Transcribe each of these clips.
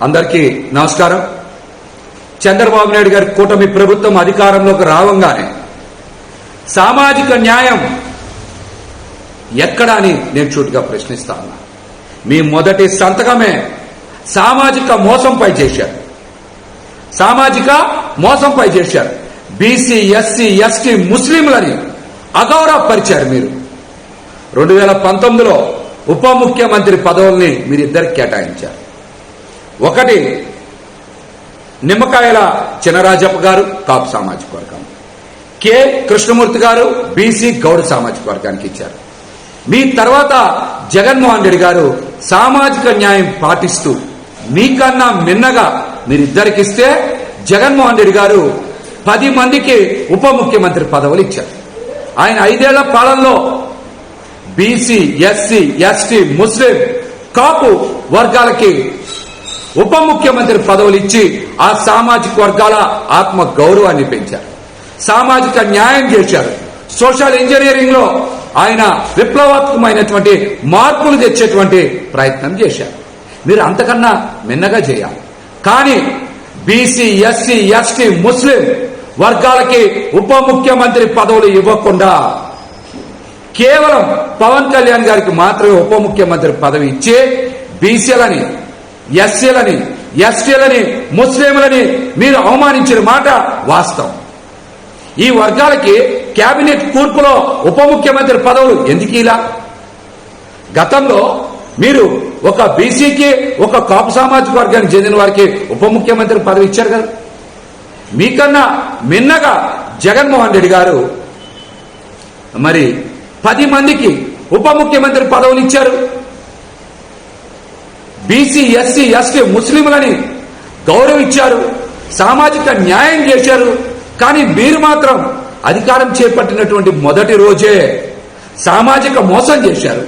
అందరికీ నమస్కారం. చంద్రబాబు నాయుడు గారి కూటమి ప్రభుత్వం అధికారంలోకి రావంగానే సామాజిక న్యాయం ఎక్కడా అని నేను సూటిగా ప్రశ్నిస్తా ఉన్నా. మీ మొదటి సంతకమే సామాజిక మోసంపై చేశారు. సామాజిక మోసంపై చేశారు. బీసీ, ఎస్సీ, ఎస్టీ, ముస్లింలని అగౌరవపరిచారు. మీరు 2019లో ఉప ముఖ్యమంత్రి పదవుల్ని మీరిద్దరికి కేటాయించారు. ఒకటి నిమ్మకాయల చినరాజప్ప గారు కాపు సామాజిక వర్గం, కె కృష్ణమూర్తి గారు బీసీ గౌడ సామాజిక వర్గానికి ఇచ్చారు. మీ తర్వాత జగన్మోహన్ రెడ్డి గారు సామాజిక న్యాయం పాటిస్తూ మీకన్నా మిన్నగా మీరిద్దరికిస్తే జగన్మోహన్ రెడ్డి గారు 10 మందికి ఉప ముఖ్యమంత్రి పదవులు ఇచ్చారు. ఆయన 5 ఏళ్ల పాలనలో బీసీ, ఎస్సీ, ఎస్టీ, ముస్లిం, కాపు వర్గాలకి ఉప ముఖ్యమంత్రి పదవులు ఇచ్చి ఆ సామాజిక వర్గాల ఆత్మ గౌరవాన్ని పెంచారు. సామాజిక న్యాయం చేశారు. సోషల్ ఇంజనీరింగ్ లో ఆయన విప్లవాత్మకమైనటువంటి మార్పులు తెచ్చేటువంటి ప్రయత్నం చేశారు. మీరు అంతకన్నా మిన్నగా చేయాలి. కానీ బీసీ, ఎస్సీ, ఎస్టీ, ముస్లిం వర్గాలకి ఉప ముఖ్యమంత్రి పదవులు ఇవ్వకుండా కేవలం పవన్ కళ్యాణ్ గారికి మాత్రమే ఉప ముఖ్యమంత్రి పదవి ఇచ్చి బీసీలని, ఎస్సీలని, ఎస్టీలని, ముస్లింలని మీరు అవమానించిన మాట వాస్తవం. ఈ వర్గాలకి కేబినెట్ కూర్పులో ఉప ముఖ్యమంత్రి పదవులు ఎందుకు ఇలా? గతంలో మీరు ఒక బీసీకి, ఒక కాపు సామాజిక వర్గానికి చెందిన వారికి ఉప ముఖ్యమంత్రి పదవి ఇచ్చారు కదా. మీకన్నా మిన్నగా జగన్మోహన్ రెడ్డి గారు మరి 10 మందికి ఉప ముఖ్యమంత్రి పదవులు ఇచ్చారు. బీసీ, ఎస్సీ, ఎస్టీ, ముస్లింలని గౌరవించారు. సామాజిక న్యాయం చేశారు. కానీ మీరు మాత్రం అధికారం చేపట్టినటువంటి మొదటి రోజే సామాజిక మోసం చేశారు.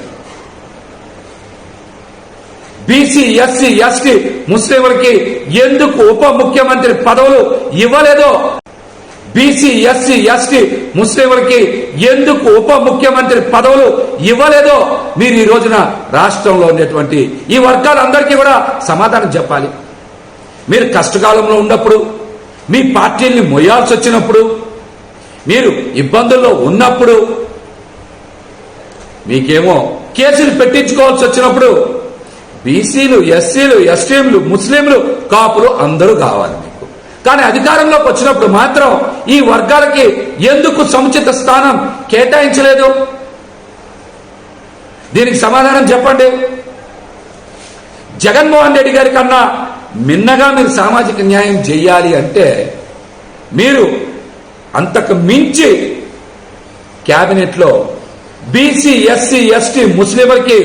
బీసీ, ఎస్సీ, ఎస్టీ, ముస్లింలకి ఎందుకు ఉప ముఖ్యమంత్రి పదవులు ఇవ్వలేదో, బీసీ, ఎస్సీ, ఎస్టీ, ముస్లింలకి ఎందుకు ఉప ముఖ్యమంత్రి పదవులు ఇవ్వలేదో మీరు ఈ రోజున రాష్ట్రంలో ఉన్నటువంటి ఈ వర్గాలందరికీ కూడా సమాధానం చెప్పాలి. మీరు కష్టకాలంలో ఉన్నప్పుడు, మీ పార్టీల్ని మొయ్యాల్సి వచ్చినప్పుడు, మీరు ఇబ్బందుల్లో ఉన్నప్పుడు, మీకేమో కేసులు పెట్టించుకోవాల్సి వచ్చినప్పుడు బీసీలు, ఎస్సీలు, ఎస్టీలు, ముస్లింలు, కాపులు అందరూ కావాలి మీకు. కానీ అధికారంలోకి వచ్చినప్పుడు మాత్రం ఈ వర్గాలకి ఎందుకు సముచిత స్థానం కేటాయించలేదు? దీనికి సమాధానం చెప్పండి. జగన్మోహన్ రెడ్డి గారి కన్నా మిన్నగా మీరు సామాజిక న్యాయం చేయాలి అంటే మీరు అంతకు మించి క్యాబినెట్లో బీసీ, ఎస్సీ, ఎస్టీ, ముస్లింలకి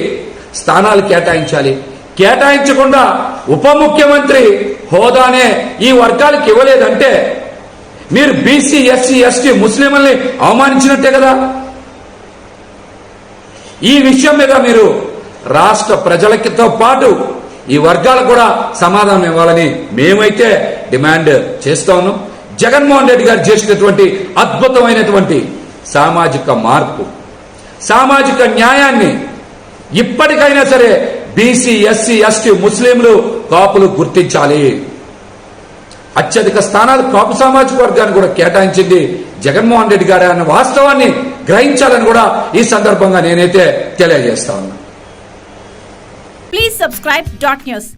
స్థానాలు కేటాయించాలి. కేటాయించకుండా ఉప ముఖ్యమంత్రి హోదానే ఈ వర్గాలకు ఇవ్వలేదంటే మీరు బీసీ, ఎస్సీ, ఎస్టీ, ముస్లింలని అవమానించినట్టే కదా. ఈ విషయం మీద మీరు రాష్ట్ర ప్రజలతో పాటు ఈ వర్గాలకు కూడా సమాధానం ఇవ్వాలని మేమైతే డిమాండ్ చేస్తా ఉన్నాం. జగన్మోహన్ రెడ్డి గారు చేసినటువంటి అద్భుతమైనటువంటి సామాజిక మార్పు, సామాజిక న్యాయాన్ని ఇప్పటికైనా సరే బీసీ, ఎస్సీ, ఎస్టీ, ముస్లింలు, కాపులు గుర్తించాలి. అత్యధిక స్థానాలు కాపు సామాజిక వర్గాన్ని కూడా కేటాయించింది జగన్మోహన్ రెడ్డి గారు అన్న వాస్తవాన్ని గ్రహించాలని కూడా ఈ సందర్భంగా నేనైతే తెలియజేస్తా ఉన్నా. Please subscribe .news.